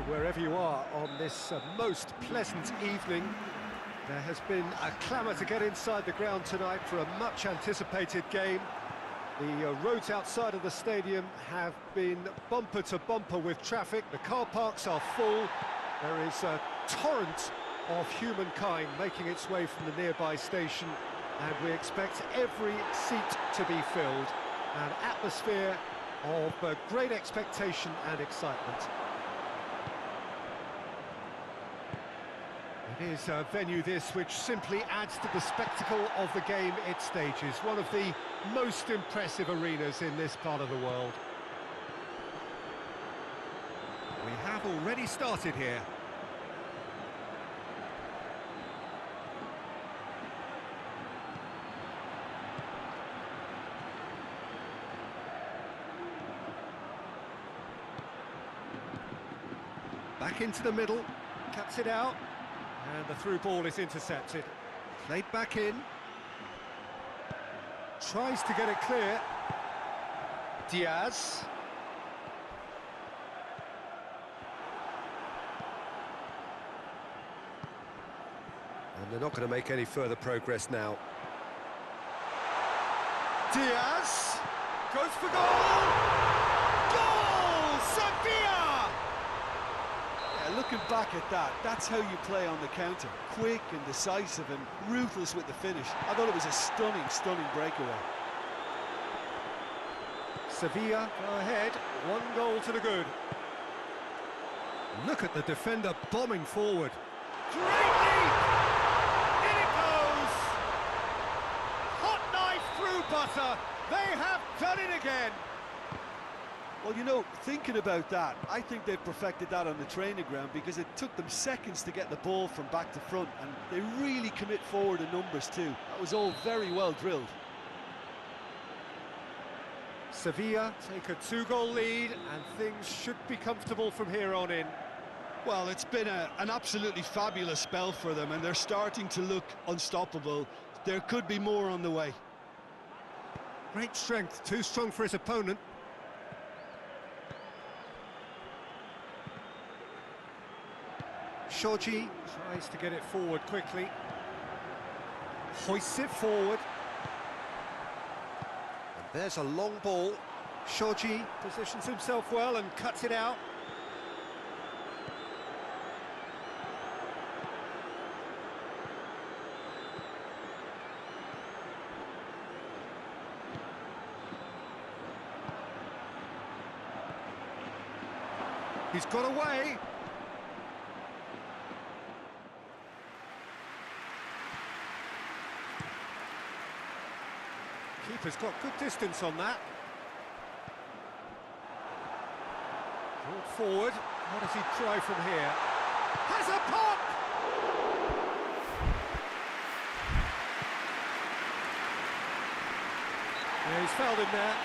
wherever you are on this most pleasant evening. There has been a clamour to get inside the ground tonight for a much-anticipated game. The roads outside of the stadium have been bumper to bumper with traffic. The car parks are full. There is a torrent of humankind making its way from the nearby station, and we expect every seat to be filled. An atmosphere of great expectation and excitement. It is a venue this which simply adds to the spectacle of the game it stages. One of the most impressive arenas in this part of the world. We have already started here. Back into the middle, cuts it out. And the through ball is intercepted. Played back in. Tries to get it clear. Diaz. And they're not going to make any further progress now. Diaz. Goes for goal! Goal! Sevilla! Looking back at that, that's how you play on the counter. Quick and decisive and ruthless with the finish. I thought it was a stunning breakaway. Sevilla go ahead, 1 goal to the good. Look at the defender bombing forward. Great leap! In it goes! Hot knife through butter. They have done it again. Well, you know, thinking about that, I think they've perfected that on the training ground because it took them seconds to get the ball from back to front, and they really commit forward in numbers too. That was all very well drilled. Sevilla take a 2-goal lead, and things should be comfortable from here on in. Well, it's been an absolutely fabulous spell for them, and they're starting to look unstoppable. There could be more on the way. Great strength, too strong for his opponent. Shoji tries to get it forward quickly. Hoists it forward. And there's a long ball. Shoji positions himself well and cuts it out. He's got away. Keeper's got good distance on that. Brought forward. What does he try from here? Has a pop! Yeah, he's fouled him there.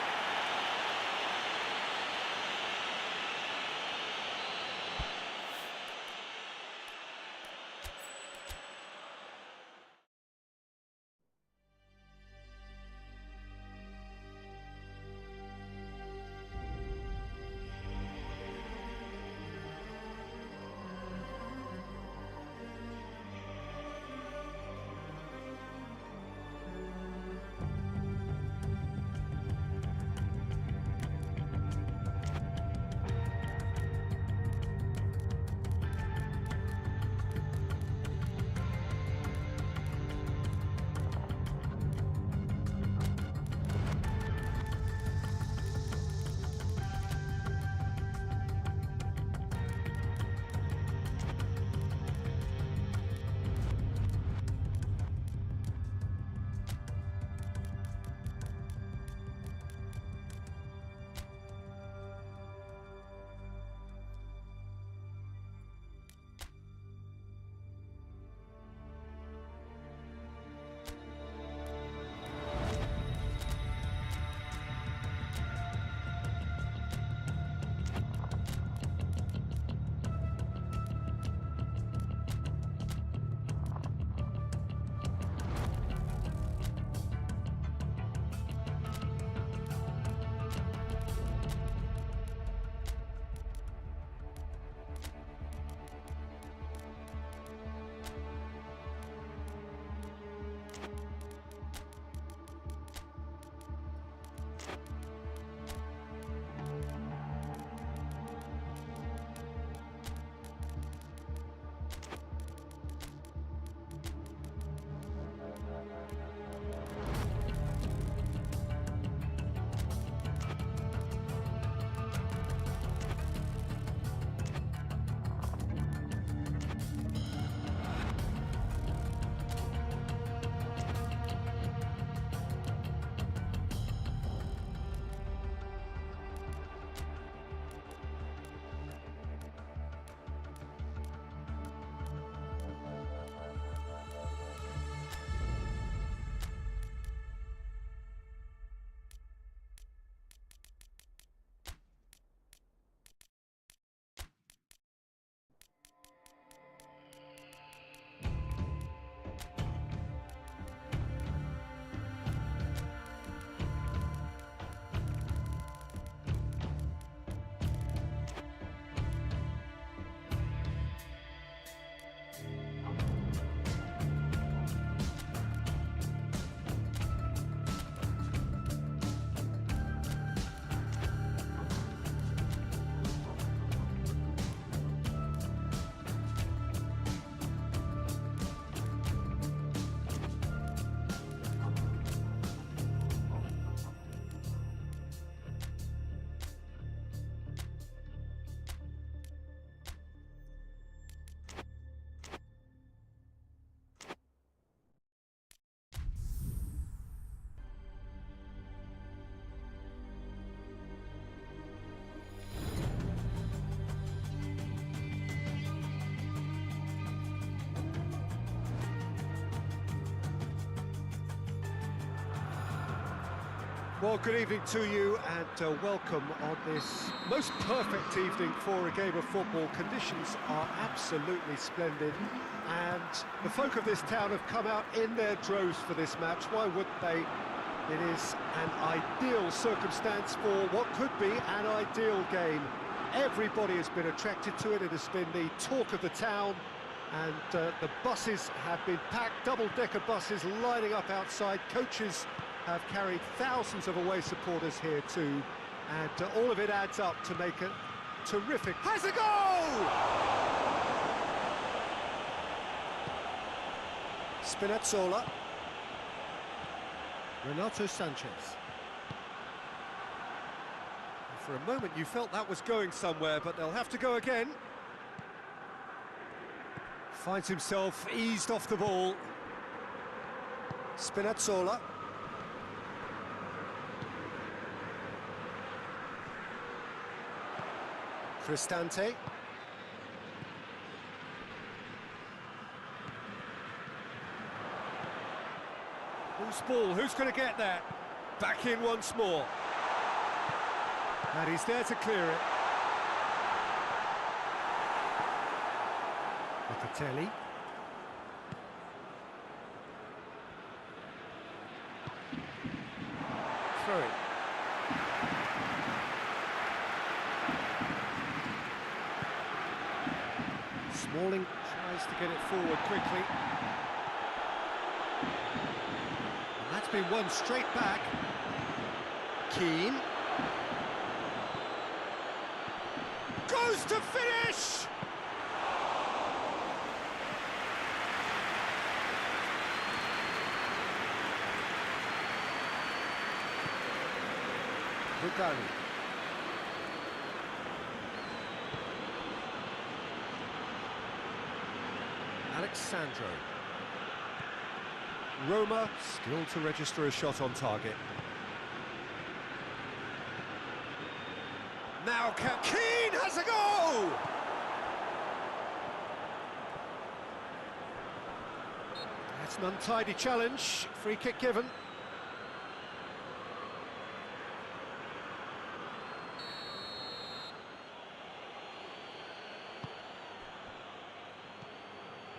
Well, good evening to you and welcome on this most perfect evening for a game of football. Conditions are absolutely splendid and the folk of this town have come out in their droves for this match. Why wouldn't they? It is an ideal circumstance for what could be an ideal game. Everybody has been attracted to it. It has been the talk of the town and the buses have been packed, double-decker buses lining up outside. Coaches have carried thousands of away supporters here too, and all of it adds up to make a terrific... Has a goal! Spinazzola. Renato Sanchez. For a moment you felt that was going somewhere, but they'll have to go again. Finds himself eased off the ball. Spinazzola. Cristante. Who's ball? Who's going to get that? Back in once more. And he's there to clear it. Locatelli. Throw it. Smalling tries to get it forward quickly. And that's been won straight back. Keane. Goes to finish! Rugani. Alexandro. Roma still to register a shot on target. Now Keane has a goal! That's an untidy challenge. Free kick given.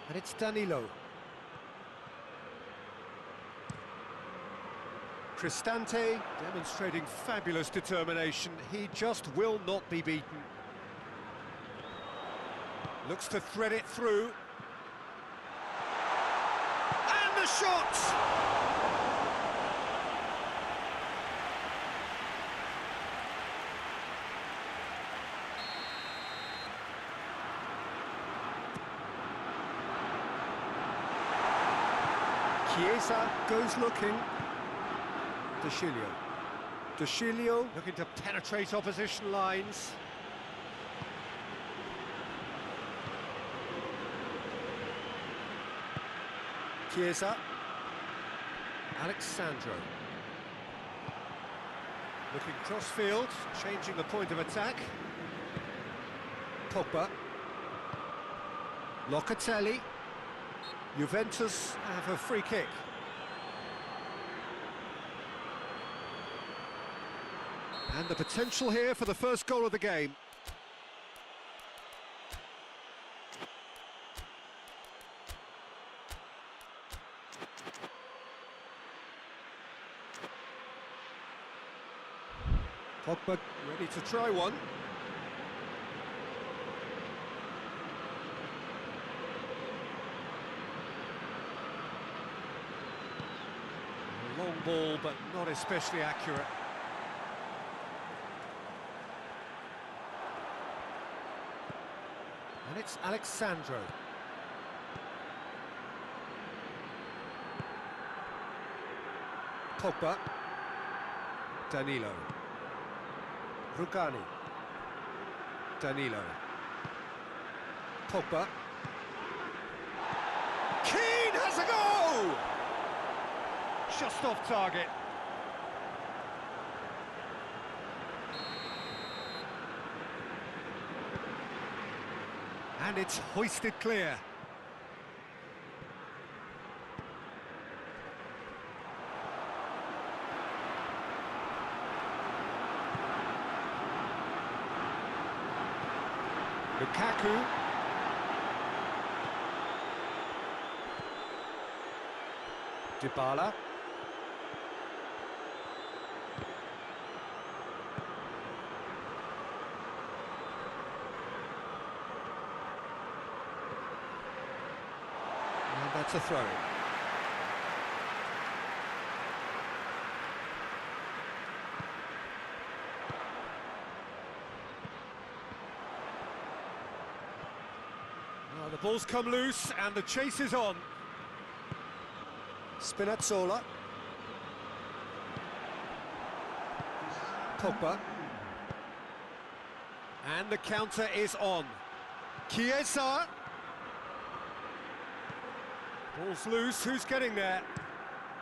And it's Danilo. Cristante demonstrating fabulous determination. He just will not be beaten. Looks to thread it through. And the shot! Chiesa goes looking. De Sciglio looking to penetrate opposition lines. Chiesa. Alexandro. Looking cross-field, changing the point of attack. Pogba. Locatelli. Juventus have a free kick. And the potential here for the first goal of the game. Pogba ready to try one. A long ball, but not especially accurate. And it's Alexandro. Pogba. Danilo. Rugani. Danilo. Pogba. Keane has a goal! Just off target. And it's hoisted clear. Lukaku. Dybala. And that's a throw. Well, the ball's come loose and the chase is on. Spinazzola. Pogba. And the counter is on. Chiesa. Ball's loose, who's getting there?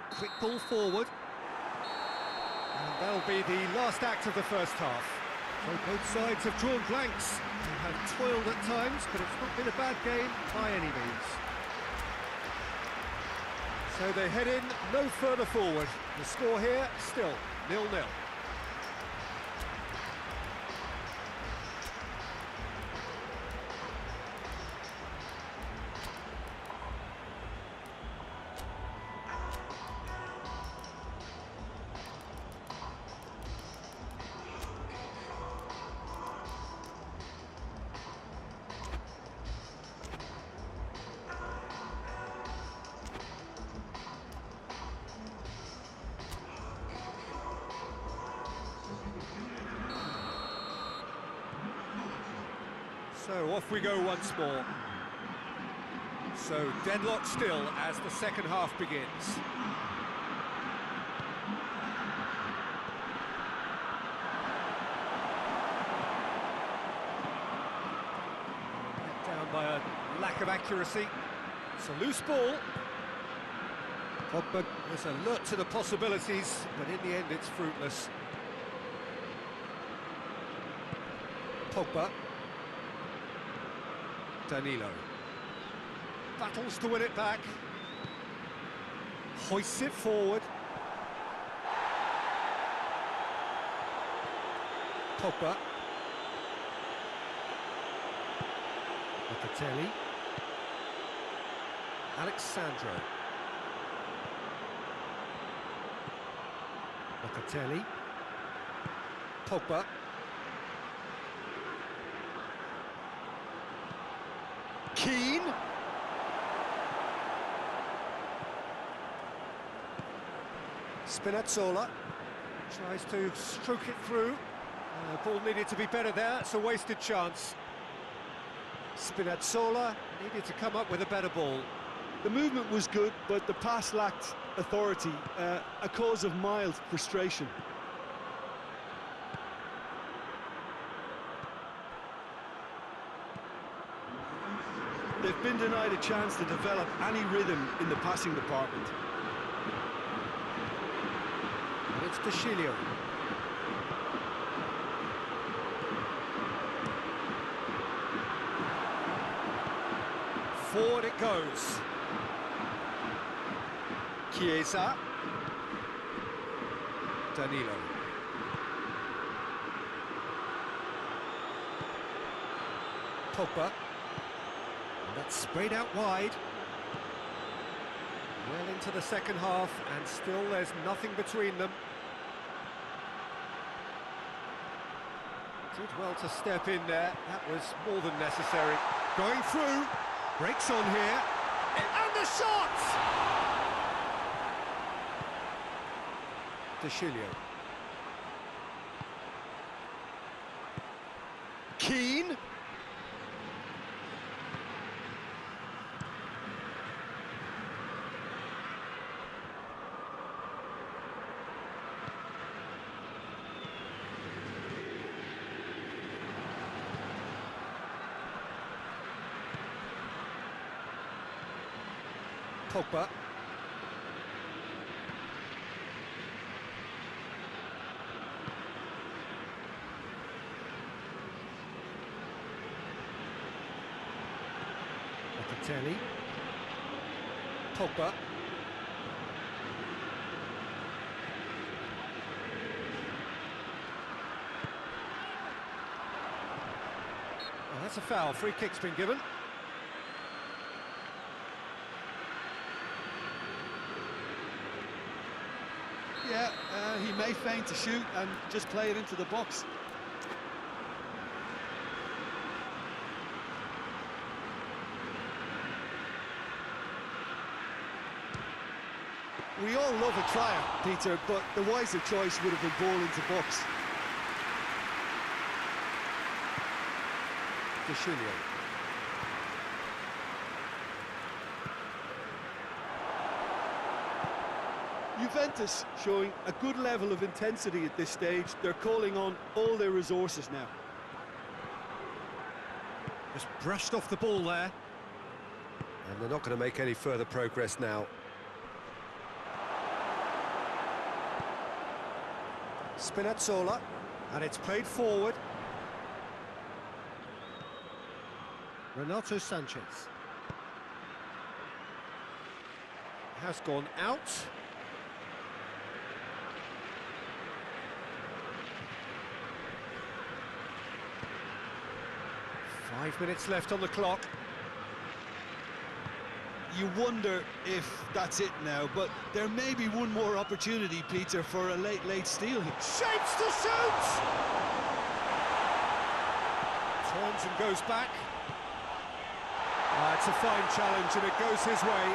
Quick ball forward. And that'll be the last act of the first half. So both sides have drawn blanks. They have toiled at times, but it's not been a bad game by any means. So they head in no further forward. The score here, still 0-0. So off we go once more. So deadlock still as the second half begins. Let down by a lack of accuracy. It's a loose ball. Pogba is alert to the possibilities, but in the end it's fruitless. Pogba. Danilo battles to win it back, hoists it forward. Pogba, Locatelli, Alexandro, Locatelli, Pogba. Keane. Spinazzola tries to stroke it through. Ball needed to be better there, it's a wasted chance. Spinazzola needed to come up with a better ball. The movement was good, but the pass lacked authority, a cause of mild frustration. They've been denied a chance to develop any rhythm in the passing department. And it's Dashilio. Forward it goes. Chiesa. Danilo. Pogba. And that's sprayed out wide. Well into the second half, and still there's nothing between them. Did well to step in there, that was more than necessary. Going through, breaks on here, and the shot! Dashilio. Keane. Pogba. Locatelli. Pogba. That's a foul. Free kick's been given. Yeah, he may feign to shoot and just play it into the box. We all love a tryer, Peter, but the wiser choice would have been ball into box. Chilio. Juventus showing a good level of intensity at this stage. They're calling on all their resources now. Just brushed off the ball there. And they're not going to make any further progress now. Spinazzola, and it's played forward. Renato Sanchez has gone out. Five minutes left on the clock. You wonder if that's it now, but there may be one more opportunity, Peter, for a late steal. Shapes to shoot! Turns and goes back. It's a fine challenge and it goes his way.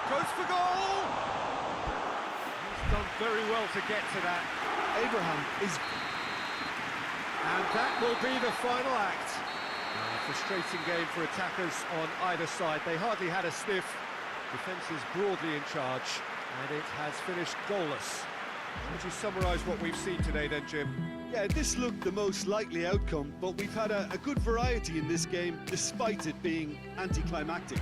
Goes for goal! He's done very well to get to that. Abraham is... And that will be the final act. Frustrating game for attackers on either side. They hardly had a sniff. Defence is broadly in charge, and it has finished goalless. Would you summarise what we've seen today then, Jim? Yeah, this looked the most likely outcome, but we've had a good variety in this game, despite it being anticlimactic.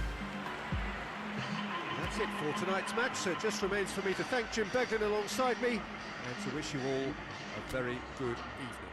That's it for tonight's match, so it just remains for me to thank Jim Beglin alongside me, and to wish you all a very good evening.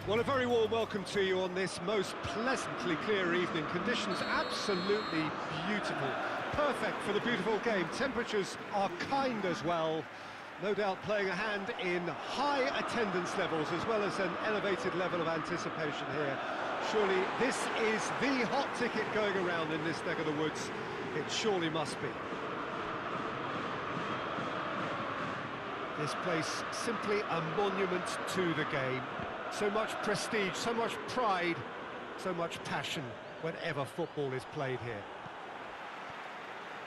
Well, a very warm welcome to you on this most pleasantly clear evening. Conditions absolutely beautiful. Perfect for the beautiful game. Temperatures are kind as well. No doubt playing a hand in high attendance levels as well as an elevated level of anticipation here. Surely this is the hot ticket going around in this neck of the woods. It surely must be. This place simply a monument to the game. So much prestige, so much pride, so much passion. whenever football is played here.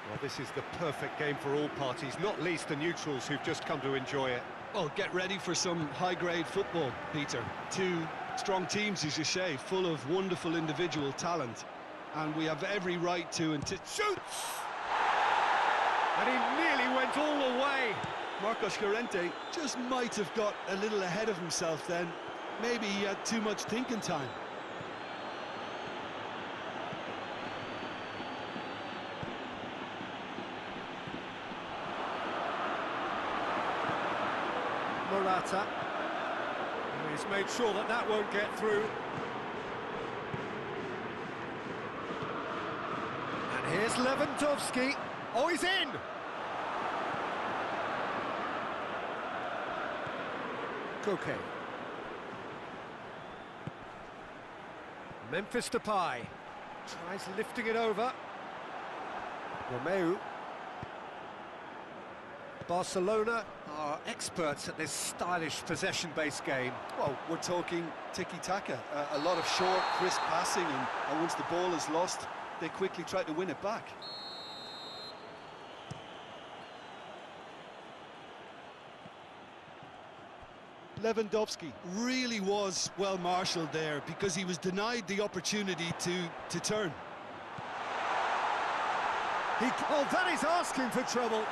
Well, this is the perfect game for all parties, not least the neutrals who've just come to enjoy it. Well, get ready for some high-grade football, Peter. Two strong teams, as you say, full of wonderful individual talent. And we have every right to... Shoots! And he nearly went all the way. Marcos Llorente just might have got a little ahead of himself then. Maybe he had too much thinking time. Morata. He's made sure that that won't get through. And here's Lewandowski. Oh, he's in! Koke. Memphis Depay. Tries lifting it over. Romeu. Barcelona are experts at this stylish possession-based game. Well, we're talking tiki-taka, a lot of short, crisp passing, and once the ball is lost, they quickly try to win it back. Lewandowski really was well marshalled there because he was denied the opportunity to turn. Oh, that is asking for trouble.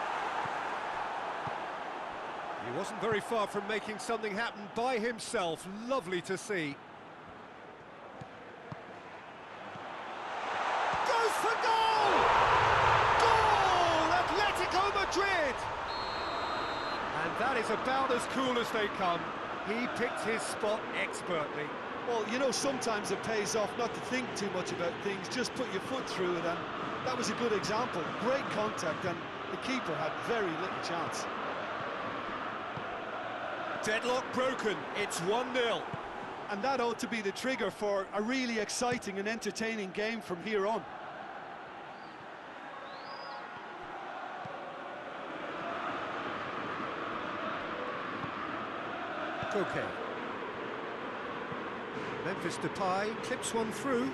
He wasn't very far from making something happen by himself. Lovely to see. Goes for goal! Goal! Atletico Madrid! And that is about as cool as they come. He picked his spot expertly. Well, you know, sometimes it pays off not to think too much about things, just put your foot through it, and that was a good example. Great contact, and the keeper had very little chance. Deadlock broken, it's 1-0. And that ought to be the trigger for a really exciting and entertaining game from here on. Okay. Memphis Depay clips one through.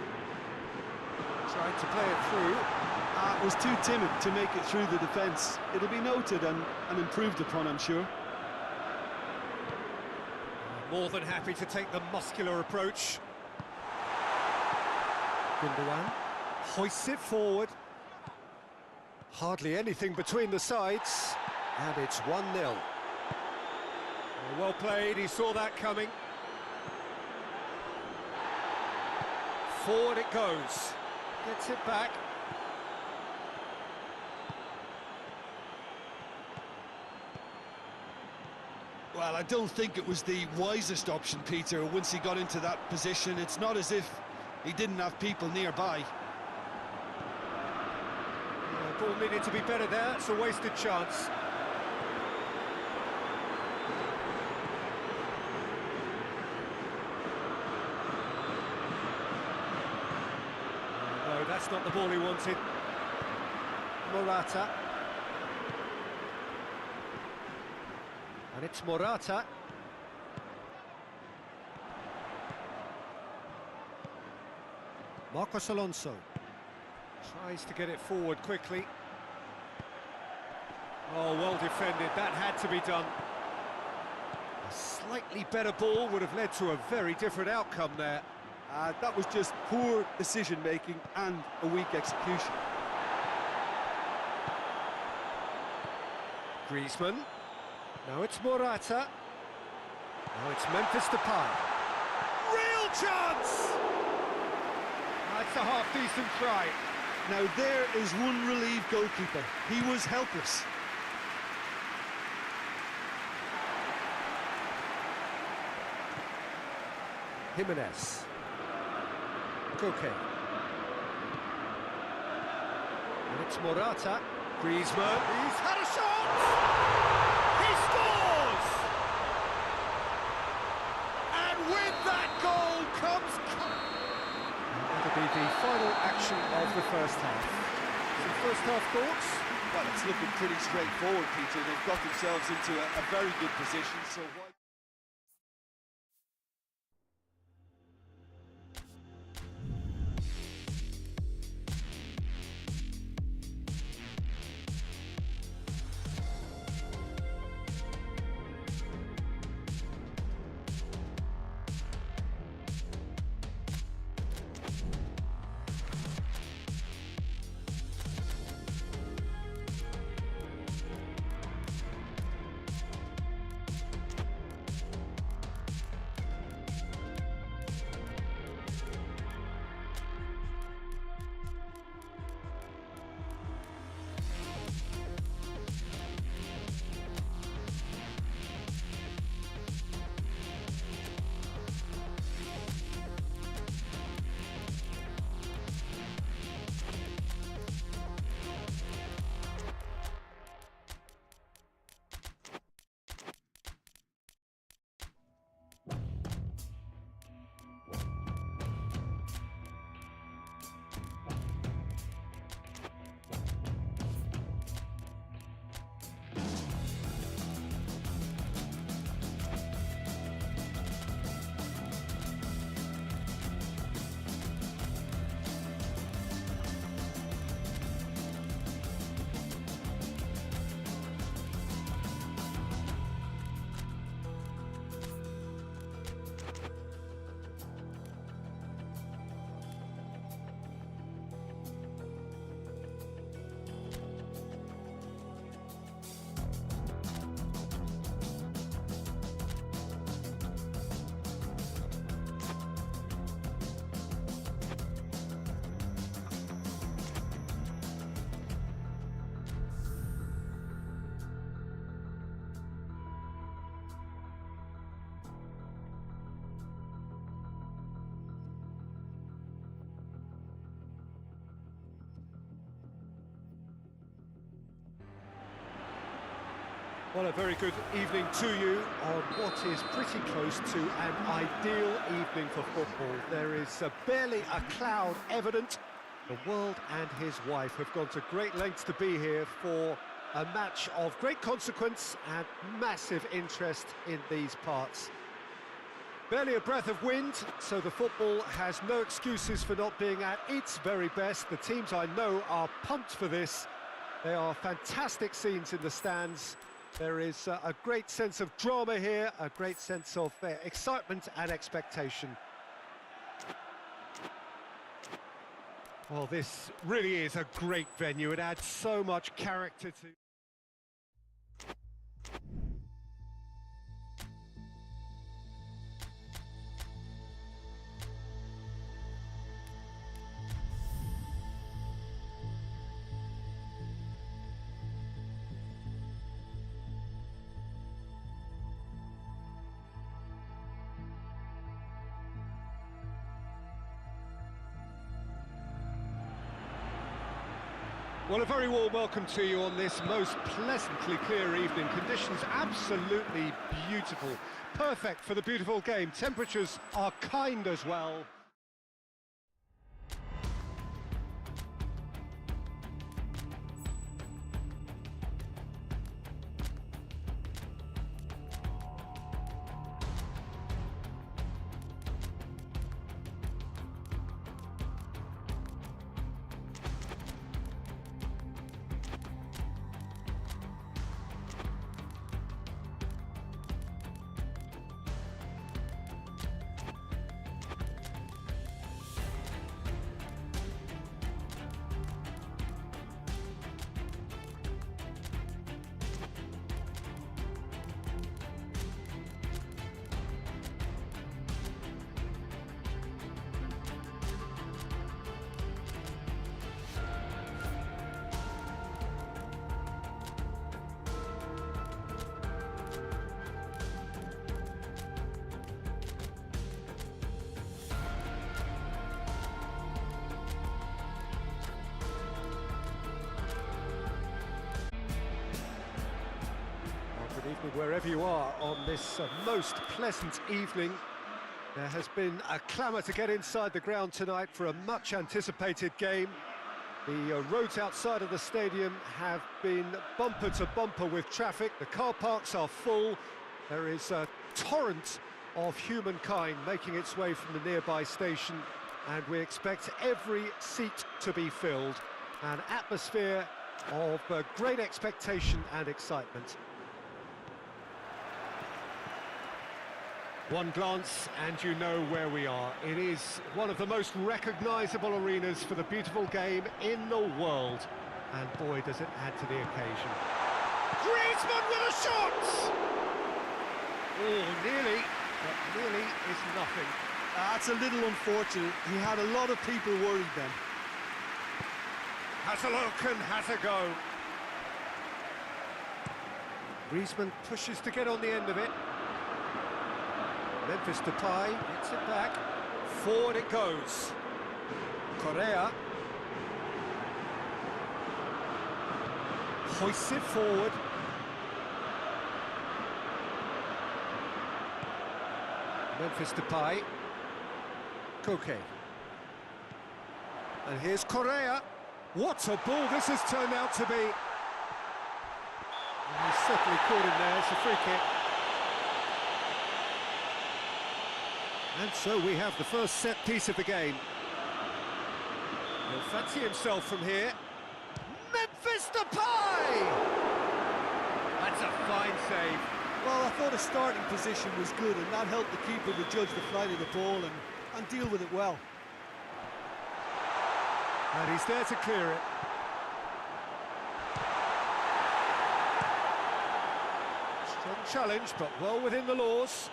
Tried to play it through. It was too timid to make it through the defence. It'll be noted and improved upon, I'm sure. More than happy to take the muscular approach. Gundogan hoists it forward. Hardly anything between the sides. And it's 1-0. Well played, he saw that coming. Forward it goes. Gets it back. Well, I don't think it was the wisest option, Peter, once he got into that position. It's not as if he didn't have people nearby. Ball needed to be better there, it's a wasted chance. No, that's not the ball he wanted. Morata. And it's Morata. Marcos Alonso tries to get it forward quickly. Oh, well defended, that had to be done. A slightly better ball would have led to a very different outcome there. That was just poor decision-making and a weak execution. Griezmann. Now it's Morata. Now it's Memphis Depay. Real chance! That's a half-decent try. Now there is one relieved goalkeeper. He was helpless. Jimenez. Koke. And it's Morata. Griezmann. He's had a shot! He scores! And with that goal comes... That'll be the final action of the first half. Some first half thoughts? Well, it's looking pretty straightforward, Peter. They've got themselves into a very good position, so why... Well, a very good evening to you on what is pretty close to an ideal evening for football. There is barely a cloud evident. The world and his wife have gone to great lengths to be here for a match of great consequence and massive interest in these parts. Barely a breath of wind, so the football has no excuses for not being at its very best. The teams I know are pumped for this. They are fantastic scenes in the stands. There is a great sense of drama here, a great sense of excitement and expectation. Well, this really is a great venue. It adds so much character to... Well, a very warm welcome to you on this most pleasantly clear evening. Conditions absolutely beautiful. Perfect for the beautiful game. Temperatures are kind as well. Good evening wherever you are on this most pleasant evening. There has been a clamour to get inside the ground tonight for a much anticipated game. The roads outside of the stadium have been bumper to bumper with traffic. The car parks are full. There is a torrent of humankind making its way from the nearby station, and we expect every seat to be filled. An atmosphere of great expectation and excitement. One glance and you know where we are. It is one of the most recognisable arenas for the beautiful game in the world. And boy, does it add to the occasion. Griezmann with a shot! Oh, nearly, but nearly is nothing. That's a little unfortunate. He had a lot of people worried then. Has a look and has a go. Griezmann pushes to get on the end of it. Memphis Depay hits it back. Forward it goes. Correa hoists it forward. Memphis Depay. Koke. And here's Correa. What a ball this has turned out to be. And he's certainly caught him there. It's a free kick. And so we have the first set piece of the game. He'll fancy himself from here. Memphis Depay! That's a fine save. Well, I thought his starting position was good, and that helped the keeper to judge the flight of the ball and deal with it well. And he's there to clear it. Strong challenge, but well within the laws.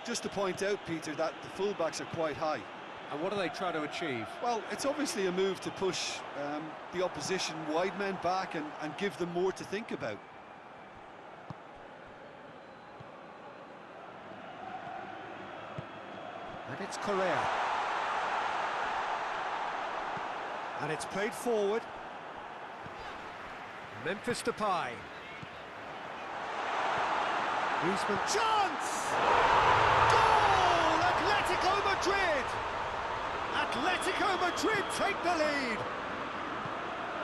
Just to point out, Peter, that the fullbacks are quite high. And what do they try to achieve? Well, it's obviously a move to push the opposition wide men back and give them more to think about. And it's Correa. And it's played forward. Memphis Depay. Griezmann, chance! Goal! Atletico Madrid! Atletico Madrid take the lead.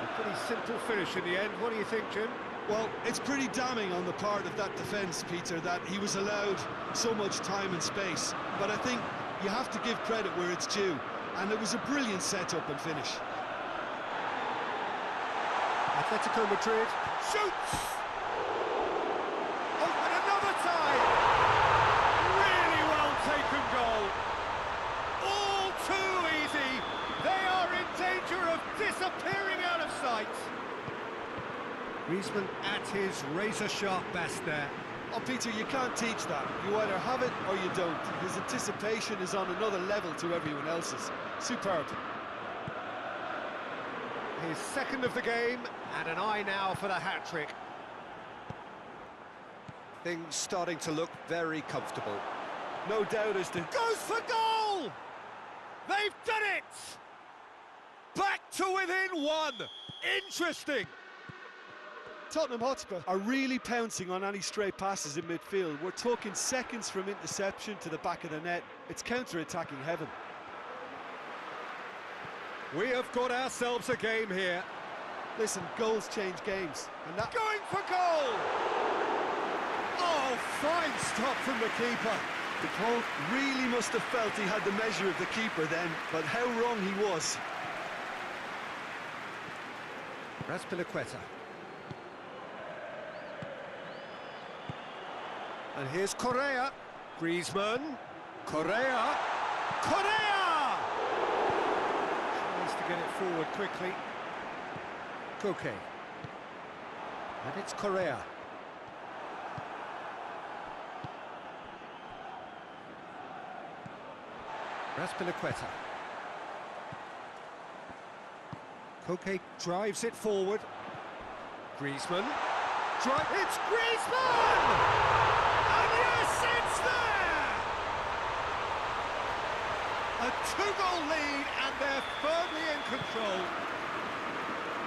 A pretty simple finish in the end. What do you think, Jim? Well, it's pretty damning on the part of that defence, Peter, that he was allowed so much time and space. But I think you have to give credit where it's due. And it was a brilliant setup and finish. Atletico Madrid shoots! Oh, and another time! Really well taken goal. All too easy. They are in danger of disappearing out of sight. Griezmann at his razor-sharp best there. Oh, Peter, you can't teach that. You either have it or you don't. His anticipation is on another level to everyone else's. Superb. His second of the game, and an eye now for the hat-trick. Things starting to look very comfortable. No doubt as to... Goes for goal! They've done it! Back to within one! Interesting! Tottenham Hotspur are really pouncing on any stray passes in midfield. We're talking seconds from interception to the back of the net. It's counter-attacking heaven. We have got ourselves a game here. Listen, goals change games. And that... Going for goal! Oh, fine stop from the keeper. DePaul really must have felt he had the measure of the keeper then, but how wrong he was. Raspilicueta. And here's Correa. Griezmann. Correa. Correa! Tries to get it forward quickly. Koke. And it's Correa. Raspilicueta. Koke drives it forward. Griezmann. It's Griezmann! And yes, it's there! A two-goal lead, and they're firmly in control.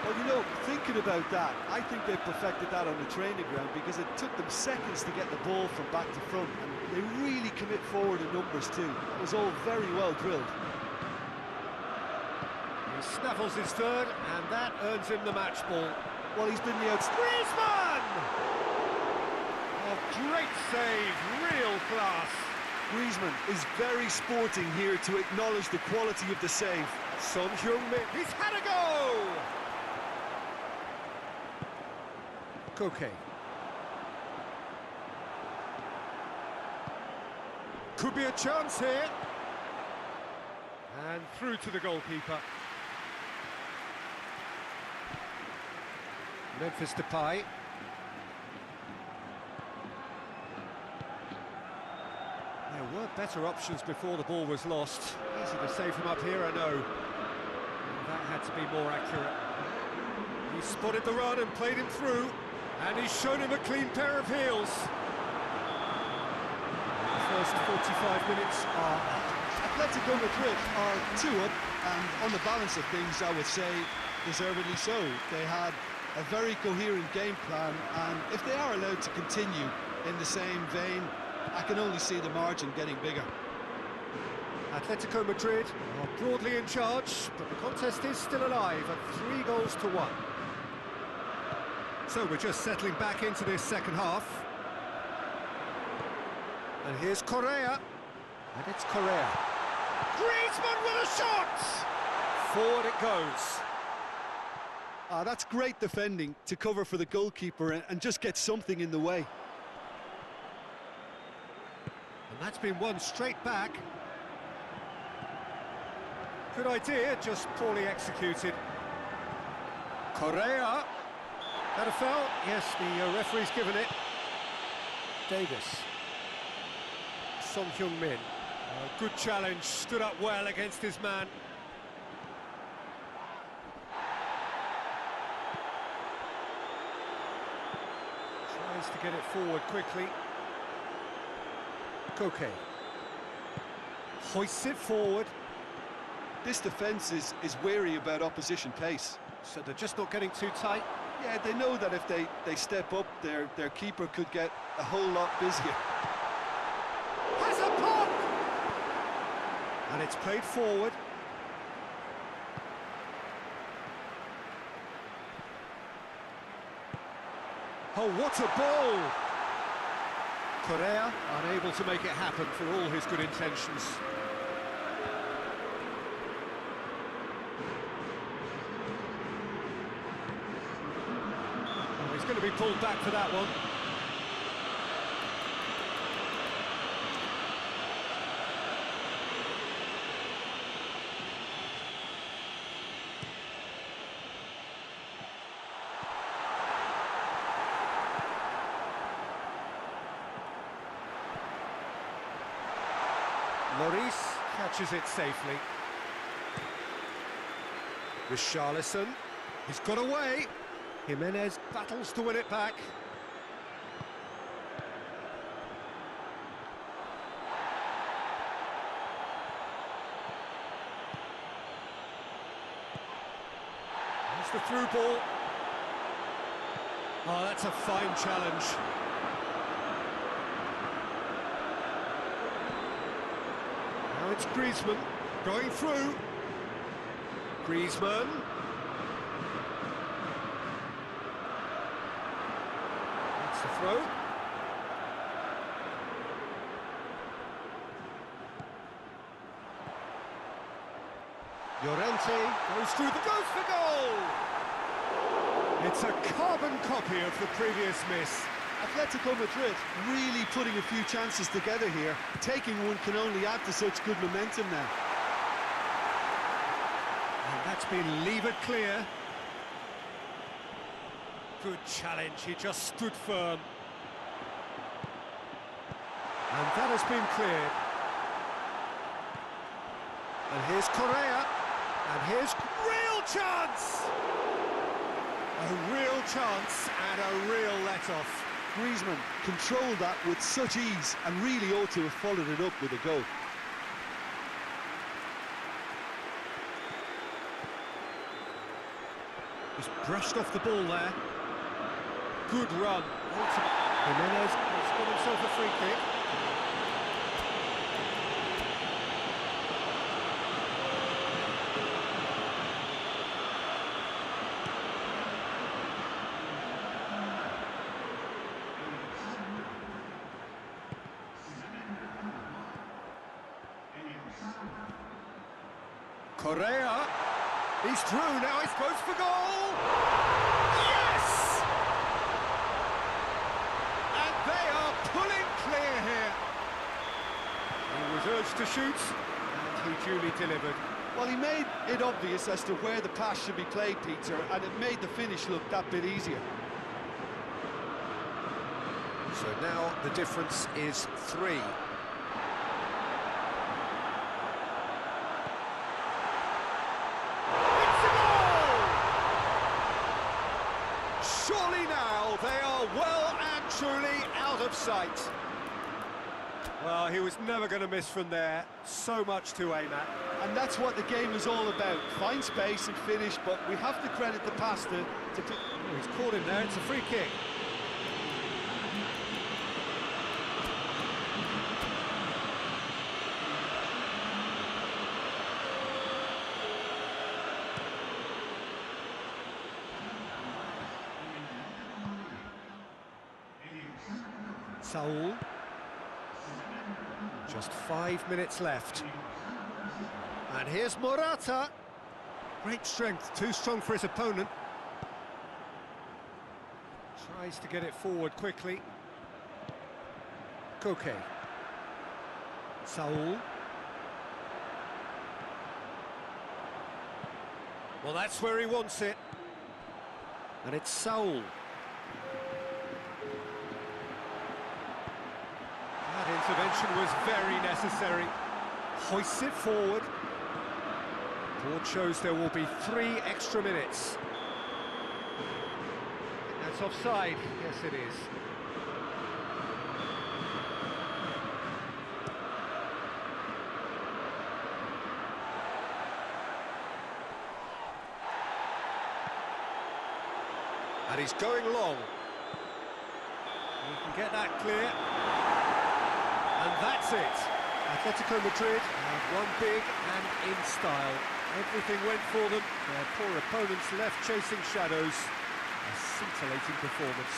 Well, you know, thinking about that, I think they've perfected that on the training ground because it took them seconds to get the ball from back to front, and they really commit forward in numbers too. It was all very well drilled. He snaffles his third, and that earns him the match ball. Well, he's been the outstanding... Griezmann! Oh, great save, real class. Griezmann is very sporting here to acknowledge the quality of the save. Son Heung-min, he's had a go! Koke. Could be a chance here. And through to the goalkeeper. Memphis Depay. There were better options before the ball was lost. Easy to save from up here, I know. That had to be more accurate. He spotted the run and played him through, and he's shown him a clean pair of heels. The first 45 minutes are up. Atletico Madrid are 2 up, and on the balance of things, I would say, deservedly so. They had a very coherent game plan, and if they are allowed to continue in the same vein, I can only see the margin getting bigger. Atletico Madrid are broadly in charge, but the contest is still alive at 3-1. So we're just settling back into this second half. And here's Correa. And it's Correa. Griezmann with a shot! Forward it goes. That's great defending to cover for the goalkeeper and just get something in the way. And that's been won straight back. Good idea, just poorly executed. Correa. That a foul? Yes, the referee's given it. Davis. Son Heung-min. Good challenge, stood up well against his man. Tries to get it forward quickly. Koke. Hoists it forward. This defence is wary about opposition pace. So they're just not getting too tight. Yeah, they know that if they step up, their keeper could get a whole lot busier. Has a pop! And it's played forward. Oh, what a ball! Correa unable to make it happen for all his good intentions. Oh, he's going to be pulled back for that one. Lloris catches it safely. Richarlison, he's got away. Jimenez battles to win it back. Here's the through ball. Oh, that's a fine challenge. Now it's Griezmann going through. Griezmann. That's the throw. Llorente goes through goes for goal! It's a carbon copy of the previous miss. Atletico Madrid really putting a few chances together here. Taking one can only add to such good momentum now. And that's been levered clear. Good challenge, he just stood firm. And that has been cleared. And here's Correa. And here's real chance! A real chance and a real let-off. Griezmann controlled that with such ease and really ought to have followed it up with a goal. He's brushed off the ball there. Good run. Jimenez has got himself a free kick. Correa, he's through now, he's close for goal! Yes! And they are pulling clear here. He was urged to shoot, and he duly delivered. Well, he made it obvious as to where the pass should be played, Peter, and it made the finish look that bit easier. So now the difference is 3. Surely now they are well and truly out of sight. Well, he was never going to miss from there. So much to aim at. And that's what the game is all about. Find space and finish, but we have to credit the pass to... Oh, he's caught him there, it's a free kick. Saul. Just 5 minutes left. And here's Morata. Great strength, too strong for his opponent. Tries to get it forward quickly. Koke. Saul. Well, that's where he wants it. And it's Saul. That intervention was very necessary. Hoists it forward. Board shows there will be 3 extra minutes. That's offside. Yes, it is. And he's going long. We can get that clear. And that's it. Atletico Madrid have won big and in style. Everything went for them. Their poor opponents left chasing shadows. A scintillating performance.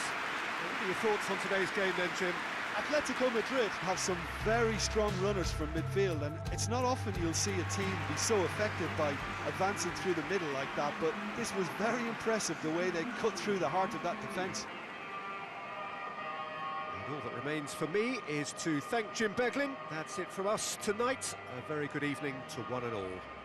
What are your thoughts on today's game then, Jim? Atletico Madrid have some very strong runners from midfield, and it's not often you'll see a team be so effective by advancing through the middle like that, but this was very impressive the way they cut through the heart of that defence. And all that remains for me is to thank Jim Beglin. That's it from us tonight. A very good evening to one and all.